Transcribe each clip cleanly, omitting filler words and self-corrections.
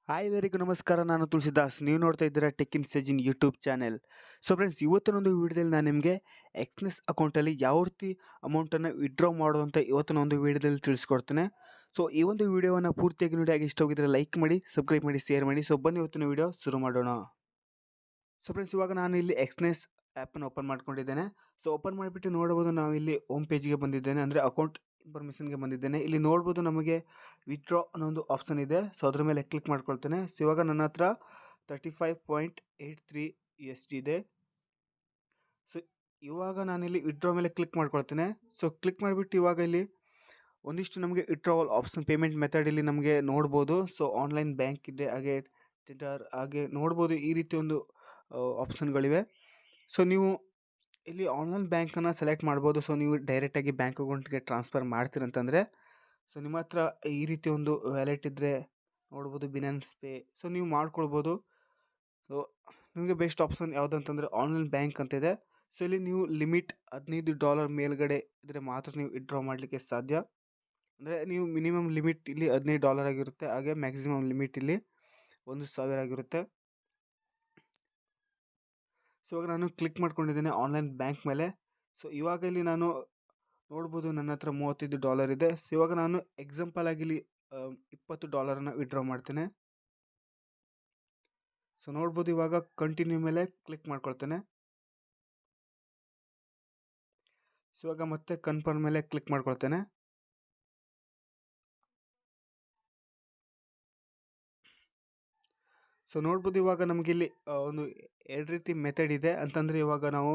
Hi ಎಲ್ಲರಿಗೂ ನಮಸ್ಕಾರ. ನಾನು ತುಳಸಿದಾಸ್. ನೀವು ನೋಡ್ತಾ ಇದ್ದೀರಾ tech in Sajin YouTube channel. So friends, ಇವತ್ತಿನೊಂದು ವಿಡಿಯೋದಲ್ಲಿ ನಾನು ನಿಮಗೆ ಎಕ್ಸ್ನೆಸ್ ಅಕೌಂಟಲ್ಲಿ ಯಾವ ರೀತಿ ಅಮೌಂಟನ್ನು ವಿಡ್ರಾ ಮಾಡುವಂಥ ಇವತ್ತಿನ ಒಂದು ವಿಡಿಯೋದಲ್ಲಿ ತಿಳಿಸ್ಕೊಡ್ತೇನೆ. ಸೊ ಈ ಒಂದು ವಿಡಿಯೋವನ್ನು ಪೂರ್ತಿಯಾಗಿ ನೋಡಿ. ಹಾಗೆ ಇಷ್ಟ ಹೋಗಿದ್ರೆ ಲೈಕ್ ಮಾಡಿ, ಸಬ್ಸ್ಕ್ರೈಬ್ ಮಾಡಿ, ಶೇರ್ ಮಾಡಿ. ಸೊ ಬನ್ನಿ ಇವತ್ತಿನ ವಿಡಿಯೋ ಶುರು ಮಾಡೋಣ. ಸೊ ಫ್ರೆಂಡ್ಸ್, ಇವಾಗ ನಾನು ಇಲ್ಲಿ ಎಕ್ಸ್ನೆಸ್ ಆ್ಯಪನ್ನು ಓಪನ್ ಮಾಡ್ಕೊಂಡಿದ್ದೇನೆ. ಸೊ ಓಪನ್ ಮಾಡಿಬಿಟ್ಟು ನೋಡ್ಬೋದು, ನಾವು ಇಲ್ಲಿ ಹೋಮ್ ಪೇಜಿಗೆ ಬಂದಿದ್ದೇನೆ, ಅಂದರೆ ಅಕೌಂಟ್ ಇನ್ಫಾರ್ಮೇಷನ್ಗೆ ಬಂದಿದ್ದೇನೆ. ಇಲ್ಲಿ ನೋಡ್ಬೋದು ನಮಗೆ ವಿತ್ಡ್ರಾ ಅನ್ನೋ ಒಂದು ಆಪ್ಷನ್ ಇದೆ. ಸೊ ಅದ್ರ ಮೇಲೆ ಕ್ಲಿಕ್ ಮಾಡ್ಕೊಳ್ತೇನೆ. ಸೊ ಇವಾಗ ನನ್ನ ಹತ್ರ 35.83 USD ಇದೆ. ಸೊ ಇವಾಗ ನಾನಿಲ್ಲಿ ವಿತ್ಡ್ರಾ ಮೇಲೆ ಕ್ಲಿಕ್ ಮಾಡ್ಕೊಳ್ತೇನೆ. ಸೊ ಕ್ಲಿಕ್ ಮಾಡಿಬಿಟ್ಟು ಇವಾಗ ಇಲ್ಲಿ ಒಂದಿಷ್ಟು ನಮಗೆ ವಿತ್ಡ್ರಾವಲ್ ಆಪ್ಷನ್, ಪೇಮೆಂಟ್ ಮೆಥಡ್ ಇಲ್ಲಿ ನಮಗೆ ನೋಡ್ಬೋದು. ಸೊ ಆನ್ಲೈನ್ ಬ್ಯಾಂಕ್ ಇದೆ, ಹಾಗೆ ಹಾಗೆ ನೋಡ್ಬೋದು ಈ ರೀತಿ ಒಂದು ಆಪ್ಷನ್ಗಳಿವೆ. ಸೊ ನೀವು ಇಲ್ಲಿ ಆನ್ಲೈನ್ ಬ್ಯಾಂಕನ್ನು ಸೆಲೆಕ್ಟ್ ಮಾಡ್ಬೋದು. ಸೊ ನೀವು ಡೈರೆಕ್ಟಾಗಿ ಬ್ಯಾಂಕ್ ಅಕೌಂಟ್ಗೆ ಟ್ರಾನ್ಸ್ಫರ್ ಮಾಡ್ತೀರಂತಂದರೆ, ಸೊ ನಿಮ್ಮ ಹತ್ರ ಈ ರೀತಿ ಒಂದು ವ್ಯಾಲೆಟ್ ಇದ್ದರೆ ನೋಡ್ಬೋದು, ಬಿನಾನ್ಸ್ ಪೇ. ಸೊ ನೀವು ಮಾಡ್ಕೊಳ್ಬೋದು. ಸೊ ನಿಮಗೆ ಬೆಸ್ಟ್ ಆಪ್ಷನ್ ಯಾವುದಂತಂದರೆ ಆನ್ಲೈನ್ ಬ್ಯಾಂಕ್ ಅಂತ ಇದೆ. ಸೊ ಇಲ್ಲಿ ನೀವು ಲಿಮಿಟ್ $15 ಮೇಲ್ಗಡೆ ಇದ್ದರೆ ಮಾತ್ರ ನೀವು ವಿತ್ಡ್ರಾ ಮಾಡಲಿಕ್ಕೆ ಸಾಧ್ಯ. ಅಂದರೆ ನೀವು ಮಿನಿಮಮ್ ಲಿಮಿಟ್ ಇಲ್ಲಿ $15 ಆಗಿರುತ್ತೆ, ಹಾಗೆ ಮ್ಯಾಕ್ಸಿಮಮ್ ಲಿಮಿಟ್ ಇಲ್ಲಿ 1,000 ಆಗಿರುತ್ತೆ. ಸೊ ಇವಾಗ ನಾನು ಕ್ಲಿಕ್ ಮಾಡ್ಕೊಂಡಿದ್ದೇನೆ ಆನ್ಲೈನ್ ಬ್ಯಾಂಕ್ ಮೇಲೆ. ಸೊ ಇವಾಗ ಇಲ್ಲಿ ನಾನು ನೋಡ್ಬೋದು ನನ್ನ ಹತ್ರ $35 ಇದೆ. ಸೊ ಇವಾಗ ನಾನು ಎಕ್ಸಾಂಪಲ್ ಆಗಿ ಇಲ್ಲಿ $20 ವಿಡ್ರಾ ಮಾಡ್ತೇನೆ. ಸೊ ನೋಡ್ಬೋದು ಇವಾಗ ಕಂಟಿನ್ಯೂ ಮೇಲೆ ಕ್ಲಿಕ್ ಮಾಡ್ಕೊಳ್ತೇನೆ. ಸೊ ಇವಾಗ ಮತ್ತೆ ಕನ್ಫರ್ಮ್ ಮೇಲೆ ಕ್ಲಿಕ್ ಮಾಡ್ಕೊಳ್ತೇನೆ. ಸೊ ನೋಡ್ಬೋದು ಇವಾಗ ನಮಗೆ ಇಲ್ಲಿ ಒಂದು ಎರಡು ರೀತಿ ಮೆಥಡ್ ಇದೆ. ಅಂತಂದರೆ ಇವಾಗ ನಾವು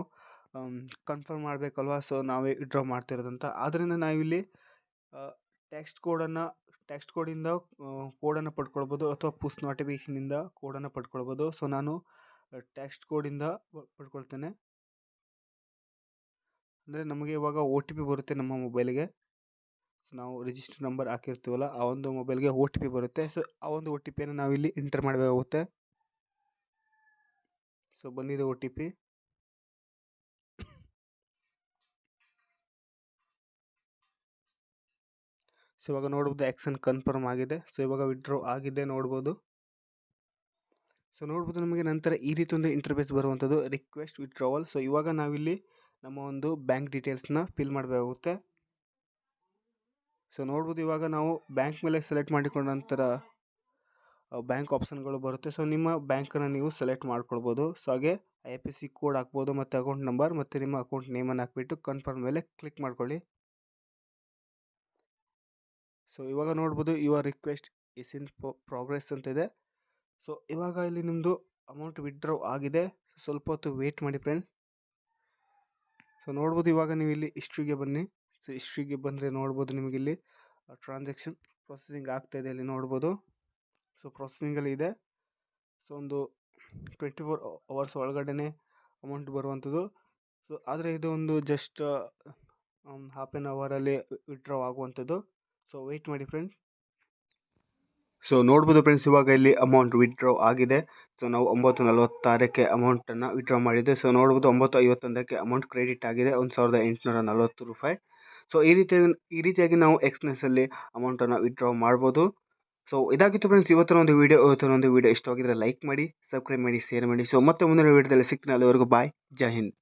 ಕನ್ಫರ್ಮ್ ಮಾಡಬೇಕಲ್ವಾ, ಸೊ ನಾವೇ ವಿಡ್ರಾ ಮಾಡ್ತಿರೋದಂತ. ಆದ್ದರಿಂದ ನಾವಿಲ್ಲಿ ಟೆಕ್ಸ್ಟ್ ಕೋಡಿಂದ ಕೋಡನ್ನು ಪಡ್ಕೊಳ್ಬೋದು, ಅಥವಾ ಪುಷ್ ನೋಟಿಫಿಕೇಷನಿಂದ ಕೋಡನ್ನು ಪಡ್ಕೊಳ್ಬೋದು. ಸೊ ನಾನು ಟೆಕ್ಸ್ಟ್ ಕೋಡಿಂದ ಪಡ್ಕೊಳ್ತೇನೆ. ಅಂದರೆ ನಮಗೆ ಇವಾಗ OTP ಬರುತ್ತೆ ನಮ್ಮ ಮೊಬೈಲಿಗೆ. ಸೊ ನಾವು ರಿಜಿಸ್ಟರ್ ನಂಬರ್ ಹಾಕಿರ್ತೀವಲ್ಲ, ಆ ಒಂದು ಮೊಬೈಲ್ಗೆ OTP ಬರುತ್ತೆ. ಸೊ ಆ ಒಂದು OTPಯನ್ನು ನಾವಿಲ್ಲಿ ಎಂಟರ್ ಮಾಡಬೇಕಾಗುತ್ತೆ. ಸೊ ಬಂದಿದೆ OTP. ಸೊ ಇವಾಗ ನೋಡ್ಬೋದು ಆ್ಯಕ್ಷನ್ ಕನ್ಫರ್ಮ್ ಆಗಿದೆ. ಸೊ ಇವಾಗ ವಿಡ್ರಾ ಆಗಿದೆ ನೋಡ್ಬೋದು. ಸೊ ನೋಡ್ಬೋದು ನಮಗೆ ನಂತರ ಈ ರೀತಿ ಒಂದು ಇಂಟರ್ಫೇಸ್ ಬರುವಂಥದ್ದು, ರಿಕ್ವೆಸ್ಟ್ ವಿಡ್ರಾವಲ್. ಸೊ ಇವಾಗ ನಾವಿಲ್ಲಿ ನಮ್ಮ ಒಂದು ಬ್ಯಾಂಕ್ ಡೀಟೇಲ್ಸ್ನ ಫಿಲ್ ಮಾಡಬೇಕಾಗುತ್ತೆ. ಸೊ ನೋಡ್ಬೋದು ಇವಾಗ ನಾವು ಬ್ಯಾಂಕ್ ಮೇಲೆ ಸೆಲೆಕ್ಟ್ ಮಾಡಿಕೊಂಡ ನಂತರ ಬ್ಯಾಂಕ್ ಆಪ್ಷನ್ಗಳು ಬರುತ್ತೆ. ಸೊ ನಿಮ್ಮ ಬ್ಯಾಂಕನ್ನು ನೀವು ಸೆಲೆಕ್ಟ್ ಮಾಡ್ಕೊಳ್ಬೋದು. ಸೊ ಹಾಗೆ IFSC ಕೋಡ್ ಹಾಕ್ಬೋದು, ಮತ್ತು ಅಕೌಂಟ್ ನಂಬರ್, ಮತ್ತು ನಿಮ್ಮ ಅಕೌಂಟ್ ನೇಮನ್ನು ಹಾಕ್ಬಿಟ್ಟು ಕನ್ಫರ್ಮ್ ಮೇಲೆ ಕ್ಲಿಕ್ ಮಾಡ್ಕೊಳ್ಳಿ. ಸೊ ಇವಾಗ ನೋಡ್ಬೋದು your request is in progress ಅಂತ ಇದೆ. ಸೊ ಇವಾಗ ಇಲ್ಲಿ ನಿಮ್ಮದು ಅಮೌಂಟ್ ವಿಡ್ರಾ ಆಗಿದೆ. ಸ್ವಲ್ಪ ಹೊತ್ತು ವೇಟ್ ಮಾಡಿ ಫ್ರೆಂಡ್. ಸೊ ನೋಡ್ಬೋದು ಇವಾಗ ನೀವು ಇಲ್ಲಿ ಹಿಸ್ಟ್ರಿಗೆ ಬನ್ನಿ. ಸೊ ಹಿಸ್ಟ್ರಿಗೆ ಬಂದರೆ ನೋಡ್ಬೋದು ನಿಮಗೆ ಇಲ್ಲಿ ಟ್ರಾನ್ಸಾಕ್ಷನ್ ಪ್ರೊಸೆಸಿಂಗ್ ಆಗ್ತಾಯಿದೆ, ಇಲ್ಲಿ ನೋಡ್ಬೋದು. ಸೊ ಪ್ರೊಸೆಸಿಂಗಲ್ಲಿ ಇದೆ. ಸೊ ಒಂದು 24 hours ಒಳಗಡೆ ಅಮೌಂಟ್ ಬರುವಂಥದ್ದು. ಸೊ ಆದರೆ ಇದು ಒಂದು ಜಸ್ಟ್ ಹಾಫ್ ಆನ್ ಅವರಲ್ಲಿ ವಿಡ್ರಾ ಆಗುವಂಥದ್ದು. ಸೊ ವೆಯ್ಟ್ ಮಾಡಿ ಫ್ರೆಂಡ್ಸ್. ಸೊ ನೋಡ್ಬೋದು ಫ್ರೆಂಡ್ಸ್, ಇವಾಗ ಇಲ್ಲಿ ಅಮೌಂಟ್ ವಿಡ್ರಾ ಆಗಿದೆ. ಸೊ ನಾವು 9:46ಕ್ಕೆ ಅಮೌಂಟನ್ನು ವಿಡ್ರಾ ಮಾಡಿದ್ದೆ. ಸೊ ನೋಡ್ಬೋದು 9:51ಕ್ಕೆ ಅಮೌಂಟ್ ಕ್ರೆಡಿಟ್ ಆಗಿದೆ, $1,840 ಸೊ ಈ ರೀತಿಯಾಗಿ ನಾವು ಎಕ್ಸ್ನೆಸ್ಸಲ್ಲಿ ಅಮೌಂಟನ್ನು ವಿಡ್ರಾ ಮಾಡ್ಬೋದು. ಸೊ ಇದಾಗಿತ್ತು ಫ್ರೆಂಡ್ಸ್ ಇವತ್ತಿನ ಒಂದು ವಿಡಿಯೋ ಇಷ್ಟವಾಗಿದ್ದರೆ ಲೈಕ್ ಮಾಡಿ, ಸಬ್ಸ್ಕ್ರೈಬ್ ಮಾಡಿ, ಶೇರ್ ಮಾಡಿ. ಸೊ ಮತ್ತೆ ಮುಂದಿನ ವಿಡಿಯೋದಲ್ಲಿ ಸಿಗ್ತೀನಿ. ಅಲ್ಲಿವರೆಗೂ ಬಾಯ್, ಜೈ ಹಿಂದ್.